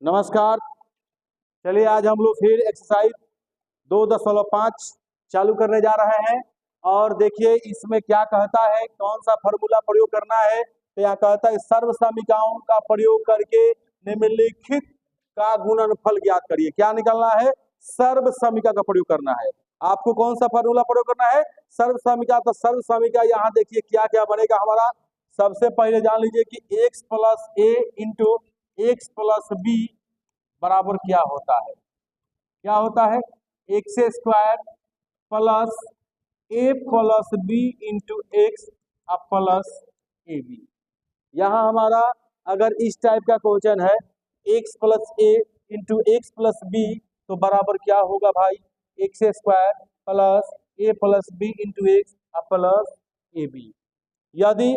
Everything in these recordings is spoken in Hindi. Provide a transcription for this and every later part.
नमस्कार। चलिए आज हम लोग फिर एक्सरसाइज 2.5 चालू करने जा रहे हैं और देखिए इसमें क्या कहता है, कौन सा फॉर्मूला प्रयोग करना है। तो यहाँ कहता है सर्व समीकरणों का प्रयोग करके निम्नलिखित का गुणनफल ज्ञात करिए। क्या निकालना है? सर्व समीकरण का प्रयोग करना है। आपको कौन सा फॉर्मूला प्रयोग करना है? सर्व समीकरण। तो सर्व समीकरण यहाँ देखिए क्या क्या बनेगा हमारा। सबसे पहले जान लीजिए कि x plus a into x plus b बराबर क्या होता है। क्या होता है? X square plus a plus b into x plus a b. यहाँ हमारा अगर इस टाइप का क्वेश्चन है x plus a into x plus b तो बराबर क्या होगा भाई? X square plus a plus b into x plus a b. यदि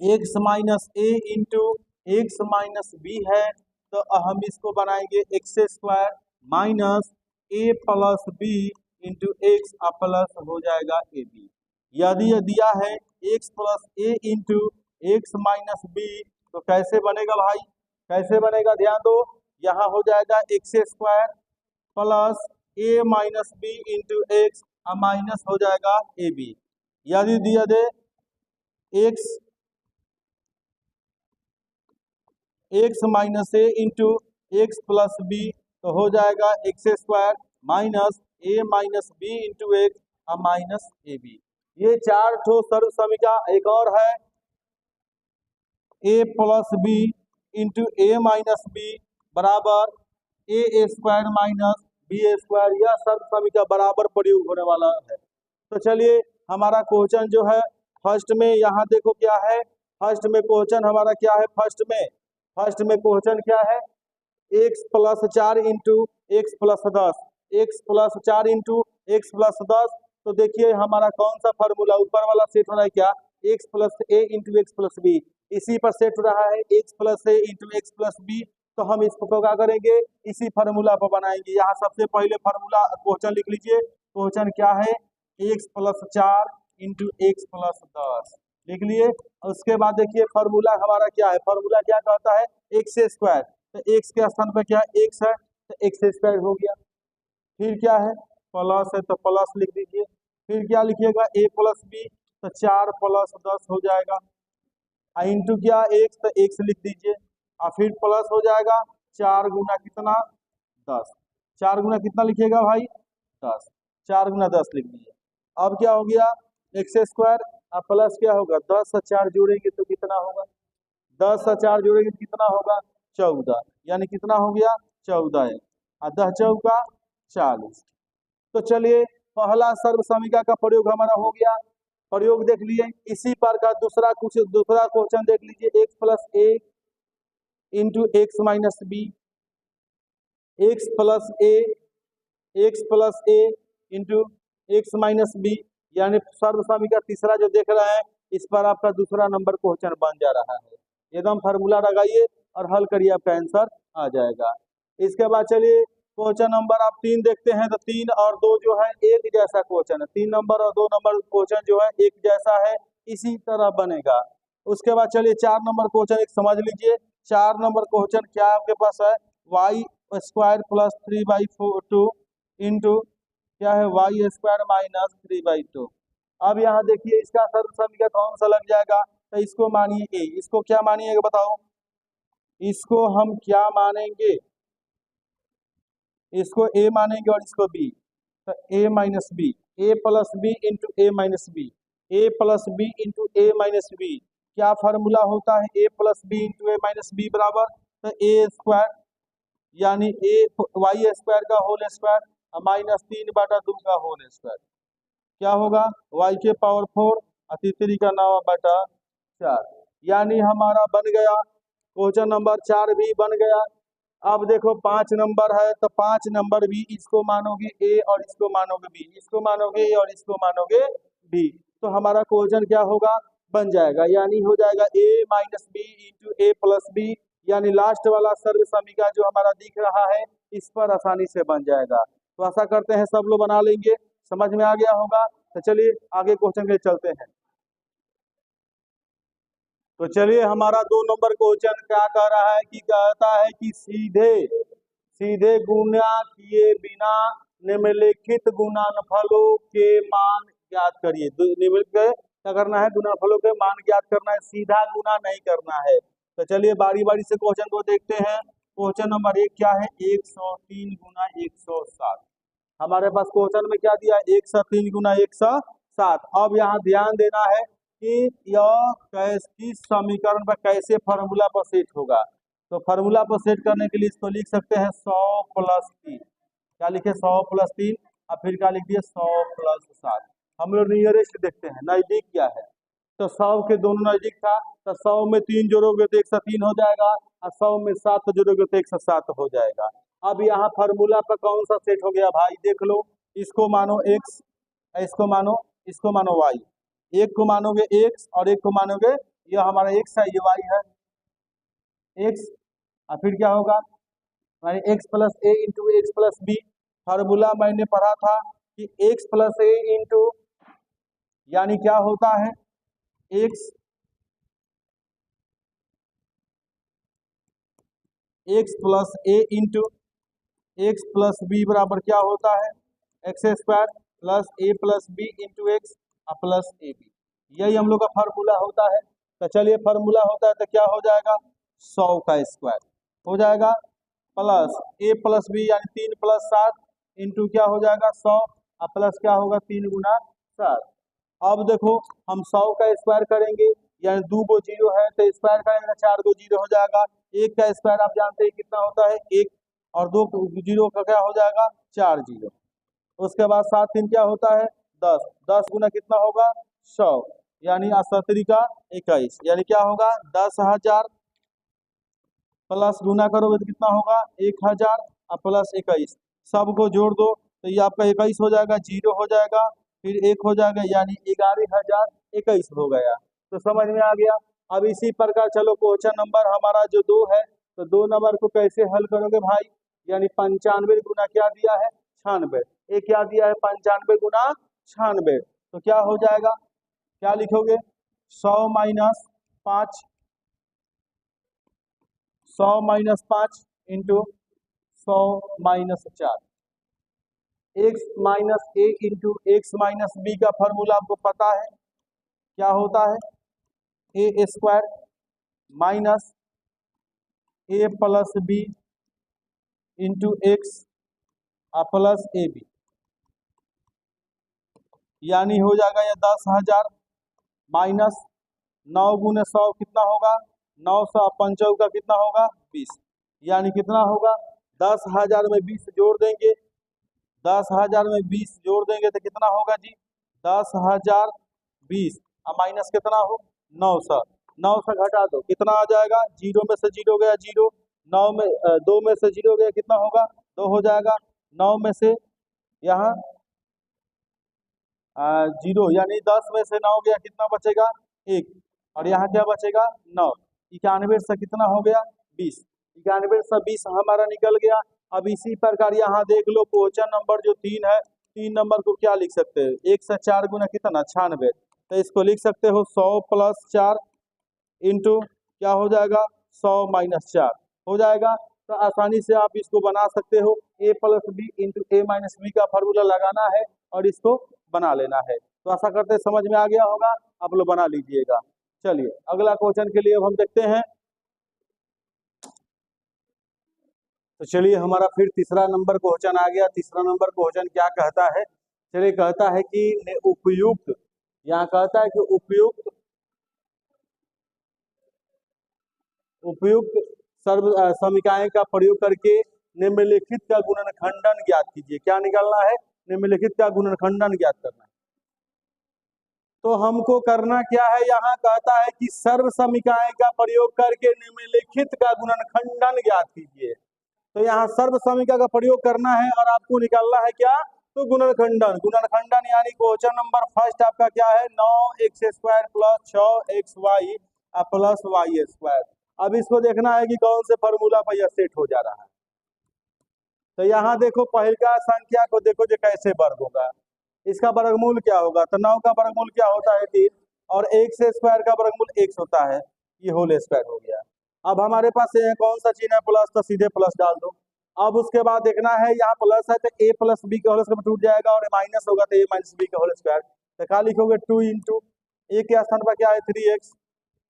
x minus a into x minus b है तो हम इसको बनाएंगे x square minus a plus b into x plus हो जाएगा ए बी। यदि ये दिया है x plus a into x minus b तो कैसे बनेगा भाई? कैसे बनेगा ध्यान दो। यहाँ हो जाएगा x square plus a minus b into x minus हो जाएगा ए बी। यदि दिया दे x minus a into x plus b तो हो जाएगा x square minus a minus b into x minus a b. ये चार ठो सर्व समीकरण। एक और है a plus b into a minus b बराबर ए स्क्वायर माइनस बी स्क्वायर। यह सर्व समीकरण बराबर प्रयोग होने वाला है। तो चलिए हमारा क्वेश्चन जो है फर्स्ट में यहाँ देखो क्या है। फर्स्ट में क्वेश्चन हमारा क्या है? फर्स्ट में क्वेश्चन क्या है? x plus 4 into x plus 10। X plus 4 into x plus 10। तो देखिए हमारा कौन सा फॉर्मूला ऊपर वाला सेट हो रहा है? क्या? x plus a into x plus B. इसी पर सेट हो रहा है x plus a into x plus b. तो हम इसको क्या करेंगे? इसी फार्मूला पर बनाएंगे। यहाँ सबसे पहले फार्मूला क्वेश्चन लिख लीजिए। क्वेश्चन क्या है? x plus 4 into x plus 10 लिख लिए। उसके बाद देखिए फार्मूला हमारा क्या है? फार्मूला क्या कहता है? X square. तो एक्स के स्थान पर क्या एक्स है तो एक्स स्क्वायर हो गया। फिर क्या है? प्लस है तो प्लस लिख दीजिए। फिर क्या लिखिएगा? ए प्लस बी तो 4 प्लस 10 हो जाएगा। इंटू क्या एक्स तो एक्स लिख दीजिए। और फिर प्लस हो जाएगा 4 गुना कितना? 10। 4 गुना कितना लिखिएगा भाई? 10। 4 गुना 10 लिख दीजिए। अब क्या हो गया? एक्स स्क्वायर अब प्लस क्या होगा? 10 से 4 जोड़ेंगे तो कितना होगा? 10 से 4 जोड़ेंगे तो कितना होगा? 14। यानी कितना हो गया? 14 है। और 10 चौका 40। तो चलिए पहला सर्व समीकरण का प्रयोग हमारा हो गया। प्रयोग देख लिए। इसी पर का दूसरा क्वेश्चन देख लीजिए। X plus a into x minus b. X plus a into x minus b यानी सर्व समीकरण तीसरा जो देख रहे हैं इस पर आपका दूसरा नंबर क्वेश्चन बन जा रहा है। एकदम फार्मूला लगाइए और हल करिए, आपका आंसर आ जाएगा। इसके बाद चलिए क्वेश्चन नंबर आप 3 देखते हैं। तो 3 और 2 जो है एक जैसा क्वेश्चन है। 3 नंबर और 2 नंबर क्वेश्चन जो है एक जैसा है, इसी तरह बनेगा। उसके बाद चलिए 4 नंबर क्वेश्चन एक समझ लीजिए। 4 नंबर क्वेश्चन क्या आपके पास है? वाई स्क्वायर प्लस 3/2 इंटू क्या है? Y square minus 3/2। अब यहाँ देखिए इसका सर्व समीकरण कौन सा लग जाएगा? तो इसको मानिए ए। इसको क्या मानिएगा बताओ? इसको हम क्या मानेंगे? इसको ए मानेंगे और इसको बी। तो ए minus B, A plus b into a minus B, A plus b into a minus B. क्या फार्मूला होता है? A plus b into a minus b बराबर तो ए स्क्वायर यानी ए वाई स्क्वायर का होल स्क्वायर माइनस 3/2 का होल स्क्वायर। क्या होगा? वाई के पावर 4 और तीसरी का 9/4। यानी हमारा बन गया क्वेश्चन नंबर 4 भी बन गया। अब देखो 5 नंबर है तो 5 नंबर भी इसको मानोगे ए और इसको मानोगे बी, इसको मानोगे ए और इसको मानोगे बी। तो हमारा क्वेश्चन क्या होगा? बन जाएगा। यानी हो जाएगा ए माइनस बी इंटू ए प्लस बी। यानी लास्ट वाला सर्व समीकरण जो हमारा दिख रहा है इस पर आसानी से बन जाएगा। तो आशा करते हैं सब लोग बना लेंगे, समझ में आ गया होगा। तो चलिए आगे क्वेश्चन के लिए चलते हैं। तो चलिए हमारा 2 नंबर क्वेश्चन क्या कह रहा है कि कहता है कि सीधे सीधे गुणा किए बिना निम्नलिखित गुणनफलों के मान ज्ञात करिए। निम्नलिखित क्या करना है? गुणनफलों के मान ज्ञात करना है, सीधा गुणा नहीं करना है। तो चलिए बारी बारी से क्वेश्चन को देखते हैं। क्वेश्चन नंबर 1 क्या है? 103 गुना 107। हमारे पास क्वेश्चन में क्या दिया है? 103 गुना 107। अब यहाँ ध्यान देना है कि यह किस समीकरण पर कैसे फार्मूला पर सेट होगा। तो फार्मूला पर सेट करने के लिए इसको लिख सकते हैं 100 + 3। क्या लिखे? 100 + 3 और फिर क्या लिख दिए? 100 + 7। हम लोग नियरेस्ट देखते हैं, नजदीक क्या है। तो 100 के दोनों नजदीक था, तो 100 में 3 जोड़ोगे तो 103 हो जाएगा, और 100 में 7 जोड़ोगे तो 107 हो जाएगा। अब यहाँ फार्मूला पर कौन सा सेट हो गया भाई? देख लो, इसको मानो x, इसको मानो y। एक को मानोगे x और एक को मानोगे, यह हमारा x है, ये y है, x। और फिर क्या होगा? x + a × x + b। Formula मैंने पढ़ा था कि x + a इंटू, यानी क्या होता है? x + a into x + b बराबर क्या होता है? x² + a + b into x plus a b. यही हम लोग का फार्मूला होता है। तो चलिए फार्मूला होता है तो क्या हो जाएगा? 100 का स्क्वायर हो जाएगा, प्लस a + b यानी 3 + 7 इंटू क्या हो जाएगा? 100 और प्लस क्या होगा? 3 गुना 7। अब देखो हम 100 का स्क्वायर करेंगे, यानी 2 गो जीरो है तो स्क्वायर करेंगे 4 गो जीरो हो जाएगा। 1 का स्क्वायर आप जानते हैं कितना होता है? 1, और 2 जीरो का क्या हो जाएगा? 4 जीरो। उसके बाद 7 3 क्या होता है? 10। 10 गुना कितना होगा? 100, यानी 87 का 21, यानी क्या होगा? 10,000 प्लस गुना करोगे तो कितना होगा? 1000 और प्लस 21, सबको जोड़ दो तो ये आपका 21 हो जाएगा, जीरो हो जाएगा, फिर 1 हो जाएगा, यानी 11,021 हो गया। तो समझ में आ गया। अब इसी प्रकार चलो क्वेश्चन नंबर हमारा जो 2 है, तो 2 नंबर को कैसे हल करोगे भाई? यानी 95 गुना क्या दिया है? 96। ये क्या दिया है? 95 गुना 96। तो क्या हो जाएगा? क्या लिखोगे? 100 - 5, 100 - 5 into 100 - 4। x - a into x - b का फॉर्मूला आपको पता है, क्या होता है? a² minus a + b into x plus a b, यानी हो जाएगा ये 10,000 माइनस 9 गुने 100 कितना होगा? 900 पंचों का कितना होगा? 20, यानी कितना होगा? 10,000 में 20 जोड़ देंगे, 10,000 में 20 जोड़ देंगे तो कितना होगा जी? 10,020 और माइनस कितना हो? 900। 900 घटा दो कितना आ जाएगा? जीरो में से जीरो गया जीरो, 9 में 2 में से जीरो गया कितना होगा? 2 हो जाएगा। 9 में से यहाँ जीरो, यानी 10 में से 9 गया कितना बचेगा? 1, और यहाँ क्या बचेगा? 9। 91 से कितना हो गया? 20। 91 से 20 हमारा निकल गया। अब इसी प्रकार यहाँ देख लो क्वेश्चन नंबर जो 3 है, 3 नंबर को क्या लिख सकते हैं? 1 से 4 गुना कितना? 96। तो इसको लिख सकते हो 100 + 4 इंटू क्या हो जाएगा? 100 - 4 हो जाएगा। तो आसानी से आप इसको बना सकते हो, a + b into a - b का फार्मूला लगाना है और इसको बना लेना है। तो आशा करते हैं समझ में आ गया होगा, आप लोग बना लीजिएगा। चलिए अगला क्वेश्चन के लिए अब हम देखते हैं। तो चलिए हमारा फिर तीसरा नंबर क्वेश्चन आ गया। तीसरा नंबर क्वेश्चन क्या कहता है? चलिए कहता है कि उपयुक्त, यहाँ कहता है कि उपयुक्त सर्व समीकरण का प्रयोग करके निम्नलिखित का गुणनखंडन ज्ञात कीजिए। क्या निकालना है? निम्नलिखित का गुणनखंडन ज्ञात करना है। तो हमको करना क्या है? यहाँ कहता है कि सर्व समीकरण का प्रयोग करके निम्नलिखित का गुणनखंडन ज्ञात कीजिए। तो यहाँ सर्व समीकरण का प्रयोग करना है और आपको निकालना है क्या? तो गुणनखंडन। गुणनखंडन यानी क्वेश्चन नंबर फर्स्ट आपका क्या है? 9x² + 6xy plus y²। अब इसको देखना है कि कौन से फॉर्मूला पर यह सेट हो जा रहा है। तो यहाँ देखो पहला संख्या को देखो जो कैसे वर्ग होगा, इसका वर्गमूल क्या होगा? तो 9 का वर्गमूल क्या होता है? 3, और x² का वर्गमूल x होता है। ये होल स्क्वायर हो गया। अब हमारे पास ये कौन सा चिन्ह है प्लस, तो सीधे प्लस डाल दो। अब उसके बाद देखना है यहाँ प्लस है तो ए प्लस बी का होल स्क्वायर टूट जाएगा, और माइनस होगा तो ए माइनस बी का होल स्क्वायर। तो क्या लिखोगे 2 इंटू ए के स्थान पर क्या है 3x।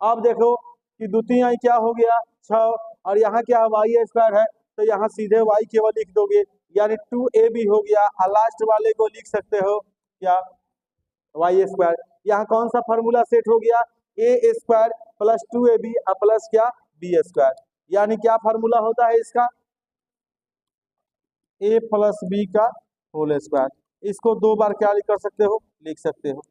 अब देखो कि द्वितीय क्या हो गया 6, और यहाँ क्या है वाई स्क्वायर है, तो यहाँ सीधे वाई केवल लिख दोगे, यानी 2ab हो गया। और लास्ट वाले को लिख सकते हो क्या वाई स्क्वायर। यहाँ कौन सा फॉर्मूला सेट हो गया ए स्क्वायर प्लस 2ab प्लस क्या बी स्क्वायर, यानी क्या फॉर्मूला होता है इसका ए प्लस बी का होल स्क्वायर। इसको 2 बार क्या कर सकते हो लिख सकते हो,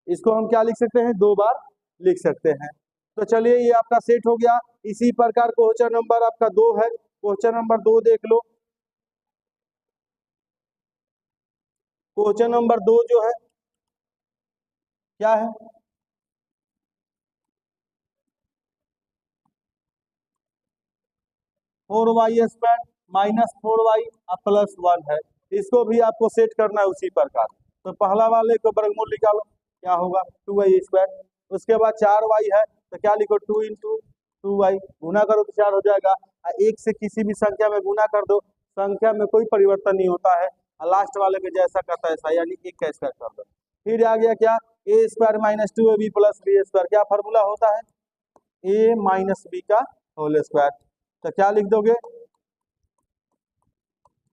इसको हम क्या लिख सकते हैं 2 बार लिख सकते हैं। तो चलिए ये आपका सेट हो गया। इसी प्रकार क्वेश्चन नंबर आपका 2 है, क्वेश्चन नंबर 2 देख लो। क्वेश्चन नंबर 2 जो है क्या है 4y square minus 4y plus 1 है। इसको भी आपको सेट करना है उसी प्रकार। तो पहला वाले को वर्गमूल निकालो, क्या होगा 2y स्क्वायर। उसके बाद 4y है तो क्या लिखो 2 इंटू 2y, गुना करो तो 4 हो जाएगा। एक से किसी भी संख्या में गुना कर दो, संख्या में कोई परिवर्तन नहीं होता है, लास्ट वाले के जैसा करता है ऐसा, यानी 1 का स्क्वायर कर दो। फिर आ गया क्या a square minus 2ab plus B square, क्या फॉर्मूला होता है ए माइनस बी का होल स्क्वायर। तो क्या लिख दोगे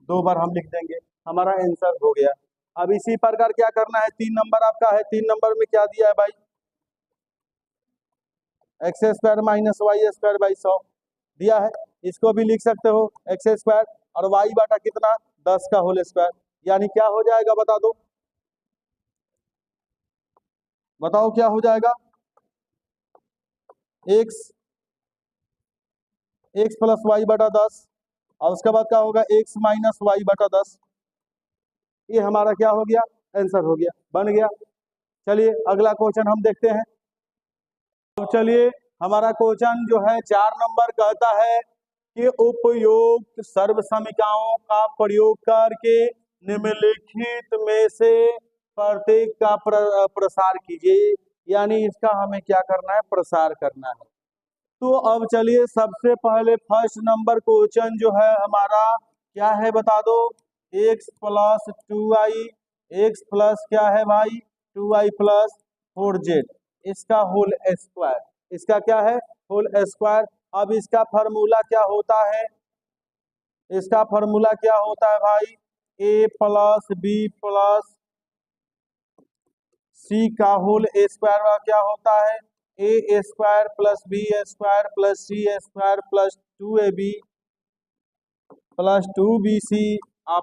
2 बार हम लिख देंगे, हमारा आंसर हो गया। अब इसी प्रकार क्या करना है 3 नंबर आपका है, 3 नंबर में क्या दिया है भाई x square minus y square by 100 दिया है। इसको भी लिख सकते हो एक्स स्क्वायर और वाई बाटा कितना 10 का होल स्क्वायर, यानी क्या हो जाएगा बता दो, बताओ क्या हो जाएगा एक्स प्लस वाई बटा 10, और उसके बाद क्या होगा एक्स माइनस वाई बटा 10। ये हमारा क्या हो गया आंसर हो गया, बन गया। चलिए अगला क्वेश्चन हम देखते हैं। तो चलिए हमारा क्वेश्चन जो है 4 नंबर कहता है कि उपयुक्त सर्वसमीकरणों का प्रयोग करके निम्नलिखित में से प्रत्येक का प्रसार कीजिए, यानी इसका हमें क्या करना है प्रसार करना है। तो अब चलिए सबसे पहले फर्स्ट नंबर क्वेश्चन जो है हमारा क्या है बता दो x plus 2y, x plus क्या है भाई 2y प्लस 4z, इसका होल स्क्वायर, इसका क्या है होल स्क्वायर। अब इसका फॉर्मूला क्या होता है, इसका फॉर्मूला क्या होता है भाई a प्लस बी प्लस सी का होल स्क्वायर का क्या होता है a square plus B square plus C square plus 2ab plus 2bc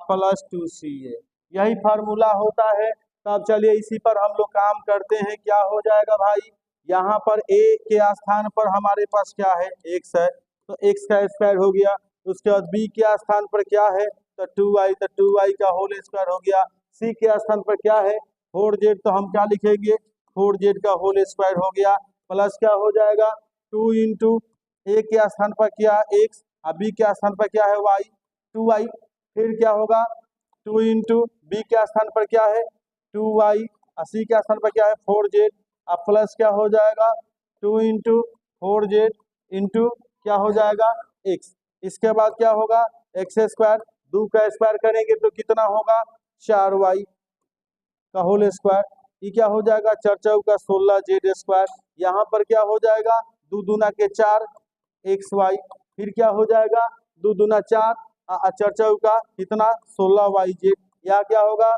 plus 2ca, यही फार्मूला होता है। तब चलिए इसी पर हम लोग काम करते हैं। क्या हो जाएगा भाई यहाँ पर a के स्थान पर हमारे पास क्या है x है, तो x का स्क्वायर हो गया। उसके बाद b के स्थान पर क्या है तो 2y, तो 2y का होल स्क्वायर हो गया। c के स्थान पर क्या है 4z, तो हम क्या लिखेंगे 4z का होल स्क्वायर हो गया। प्लस क्या हो जाएगा 2 इंटू ए के स्थान पर क्या x, बी के स्थान पर क्या है y 2y, फिर क्या होगा 2 इंटू बी के स्थान पर क्या है 2y, सी के स्थान पर क्या है 4z, अब प्लस क्या हो जाएगा 2 इंटू 4z इंटू क्या हो जाएगा x। इसके बाद क्या होगा एक्स स्क्वायर, 2 का स्क्वायर करेंगे तो कितना होगा 4y का होल स्क्वायर, ये क्या हो जाएगा 4 चौका 16z स्क्वायर। यहाँ पर क्या हो जाएगा 2 दूना के 4 xy, फिर क्या हो जाएगा 2 दूना 4 4 चौका कितना 16yz, या क्या होगा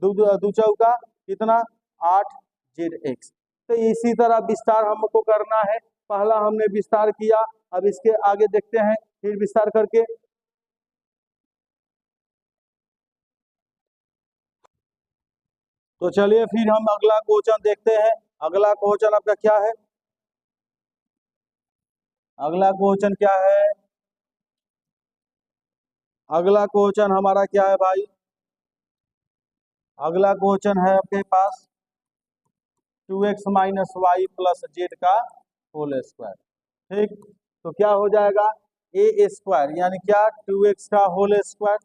2 चौका कितना 8zx। तो इसी तरह विस्तार हमको करना है, पहला हमने विस्तार किया, अब इसके आगे देखते हैं फिर विस्तार करके। तो चलिए फिर हम अगला क्वेश्चन देखते हैं। अगला क्वेश्चन आपका क्या है, अगला क्वेश्चन क्या है, अगला क्वेश्चन हमारा क्या है भाई, अगला क्वेश्चन है आपके पास 2x minus y plus z का होल स्क्वायर। ठीक, तो क्या हो जाएगा ए स्क्वायर यानी क्या 2x का होल स्क्वायर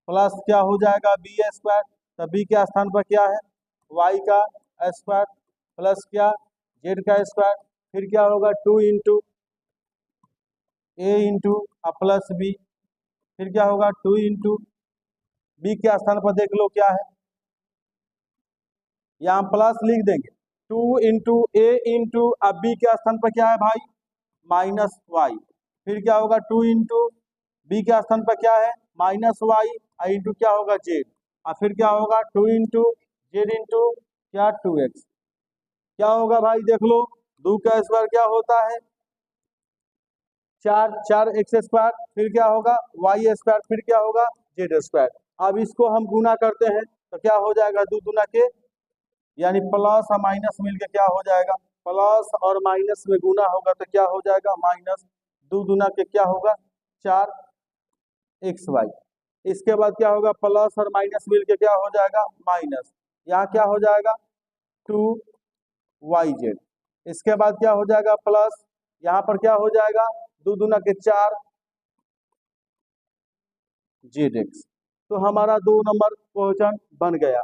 प्लस क्या हो जाएगा बी स्क्वायर, तो बी के स्थान पर क्या है y का स्क्वायर प्लस क्या जेड का स्क्वायर, फिर क्या होगा 2 इंटू ए इंटू प्लस बी, फिर क्या होगा 2 इंटू बी के स्थान पर देख लो क्या है, यहाँ प्लस लिख देंगे 2 इंटू ए इंटू अब बी के स्थान पर क्या है भाई माइनस वाई, फिर क्या होगा 2 इंटू बी के स्थान पर क्या है माइनस वाई इंटू क्या होगा जेड, और फिर क्या होगा 2 इंटू जेड इंटू क्या 2x, क्या होगा भाई देख लो 2 का स्क्वायर क्या होता है 4 एक्स स्क्वायर, फिर क्या होगा वाई स्क्वायर, फिर क्या होगा जेड स्क्वायर। अब इसको हम गुना करते हैं तो क्या हो जाएगा 2 दूना के यानी प्लस और माइनस मिलके क्या हो जाएगा, प्लस और माइनस में गुना होगा तो क्या हो जाएगा माइनस, 2 दूना के क्या होगा 4 एक्स वाई, इसके बाद क्या होगा प्लस और माइनस मिलके क्या हो जाएगा माइनस, यहाँ क्या हो जाएगा 2 वाई जेड, इसके बाद क्या हो जाएगा प्लस, यहाँ पर क्या हो जाएगा 2 दूना के 4 जेड एक्स। तो हमारा 2 नंबर क्वेश्चन बन गया।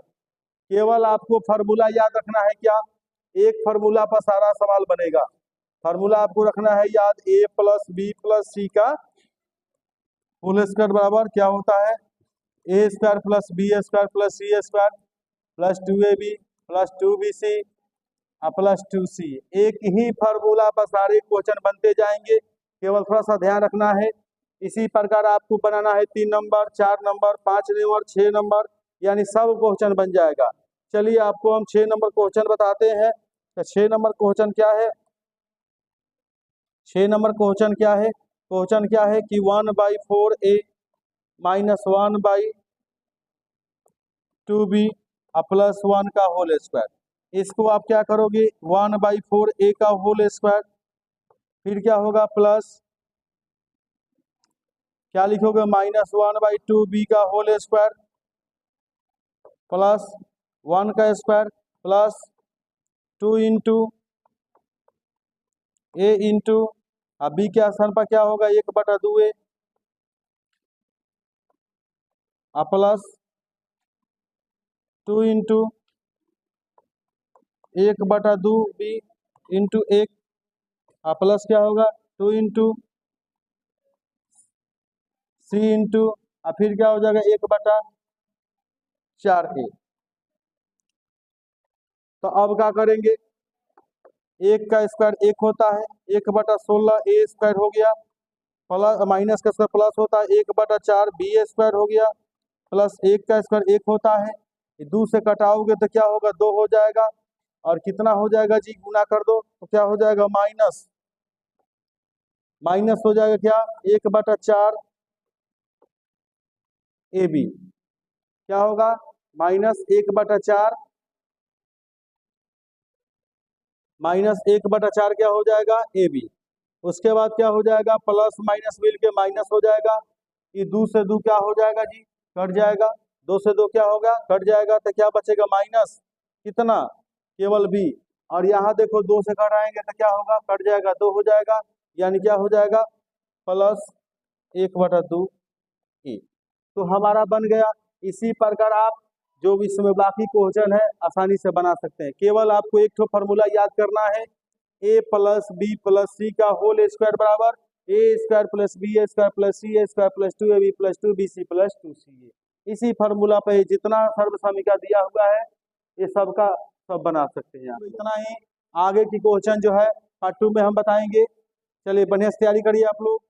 केवल आपको फार्मूला याद रखना है क्या, एक फार्मूला पर सारा सवाल बनेगा। फार्मूला आपको रखना है याद a प्लस बी प्लस सी का होल स्क्वायर बराबर क्या होता है a square plus B square plus C square plus 2ab plus 2bc plus 2c। एक ही फार्मूला पर सारे क्वेश्चन बनते जाएंगे, केवल थोड़ा सा ध्यान रखना है। इसी प्रकार आपको बनाना है 3 नंबर 4 नंबर 5 नंबर 6 नंबर, यानी सब क्वेश्चन बन जाएगा। चलिए आपको हम 6 नंबर क्वेश्चन बताते हैं। तो 6 नंबर क्वेश्चन क्या है, 6 नंबर क्वेश्चन क्या है, क्वेश्चन क्या है कि 1/4a माइनस 1/2b प्लस 1 का होल स्क्वायर, इसको आप क्या करोगे 1/4a का होल स्क्वायर, फिर क्या होगा प्लस क्या लिखोगे माइनस 1/2b का होल स्क्वायर प्लस 1 का स्क्वायर प्लस 2 इंटू ए इंटू बी के स्थान पर क्या होगा 1/2a plus 2 into 1/2b into 1 plus क्या होगा 2 इंटू सी इंटू फिर क्या हो जाएगा 1/4a। तो अब क्या करेंगे, 1 का स्क्वायर 1 होता है 1/16 ए स्क्वायर हो गया, प्लस माइनस का स्क्वायर प्लस होता है 1/4 बी स्क्वायर हो गया, प्लस 1 का स्क्वायर 1 होता है, 2 से कटाओगे तो क्या होगा 2 हो जाएगा, और कितना हो जाएगा जी गुना कर दो तो क्या हो जाएगा माइनस, माइनस हो जाएगा क्या 1/4 ए बी, क्या होगा माइनस 1/4 क्या हो जाएगा ए बी। उसके बाद क्या हो जाएगा प्लस माइनस मिल के माइनस हो जाएगा, ये 2 से 2 क्या हो जाएगा जी कट जाएगा, 2 से 2 क्या होगा कट जाएगा, तो क्या बचेगा माइनस कितना केवल बी, और यहाँ देखो 2 से घटाएंगे तो क्या होगा कट जाएगा 2 हो जाएगा, यानी क्या हो जाएगा प्लस 1/2 ए। तो हमारा बन गया। इसी प्रकार आप जो भी इसमें बाकी क्वेश्चन है आसानी से बना सकते हैं। केवल आपको एक तो फार्मूला याद करना है a प्लस बी प्लस सी का होल स्क्वायर बराबर ए square plus B square plus सी square plus 2ab plus 2bc plus 2ca। इसी फार्मूला पे जितना सर्व समीका दिया हुआ है ये सबका सब बना सकते हैं। इतना ही, आगे की क्वेश्चन जो है पार्ट 2 में हम बताएंगे। चलिए बढ़िया से तैयारी करिए आप लोग।